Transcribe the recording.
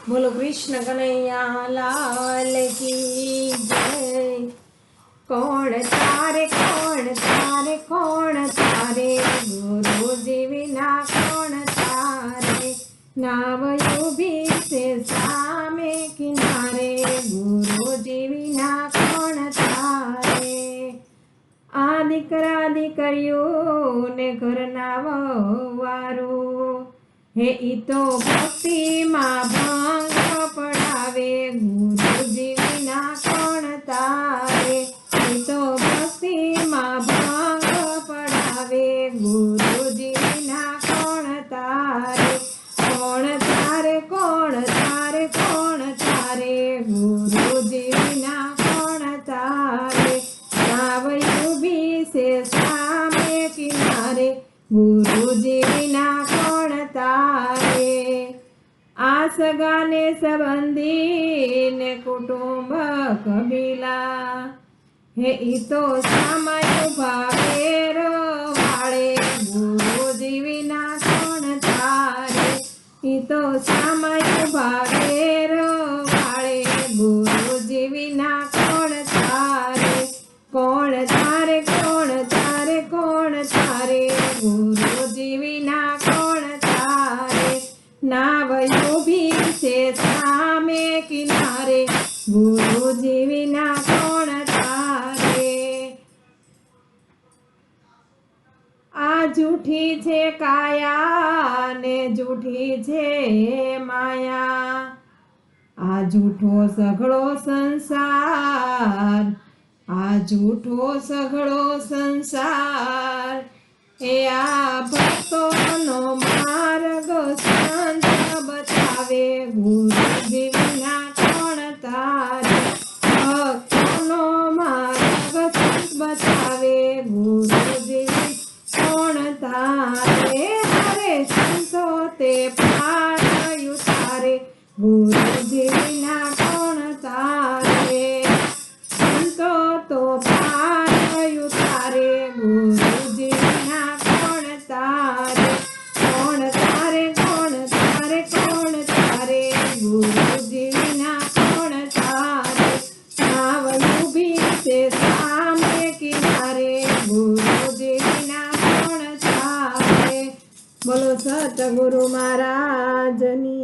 बोलो कृष्ण कन्हैया लाल की जय। कौन तारे कौन तारे कौन तारे गुरु जी विना कौन तारे। नावयो भी से सामे किनारे गुरु जी विना कौन तारे। आ दीकरा दीकरियों ने घरना वारो हे ई तो भक्ति मां भांग पड़ावे गुरुजी विना कोण तारे। ई तो भक्ति मां भांग पड़ावे गुरुजी विना कोण तारे। कोण तारे कोण तारे कोण तारे गुरुजी विना कोण तारे। नावयू भी से सामे किनारे गुरुजी विना कोण तारे। आ सगा ने संबंधी ने कुटुंब कबीला हे ई तो समय भावेर वाळे गुरुजी विना कोण तारे। ई तो समय भावेर वाळे गुरुजी विना कोण तारे। कोण तारे कोण तारे कोण तारे गुरुजी विना कोण तारे। नावयो भी से सामे किनारे गुरुजी विना कोण तारे। आ जूठी छे काया ने जूठी छे माया। आ जूठो सघळो संसार आ जूठो सघळो संसार। हे आ भक्तोनो मार्ग संत बतावे गुरुजी विना कोण तारे। भक्तोनो मार्ग संत बतावे गुरुजी कोण तारे। हरे संतो ते पार उतारे गुरुजी विना कोण तारे। संतो तो पार उतारे गुरुजी विना कोण तारे। कोण तारे कोण तारे कोण तारे गुरुजी विना कोण तारे। नावयू भी से सामे किनारे गुरुजी विना कोण तारे। बोलो सतगुरु महाराजनी।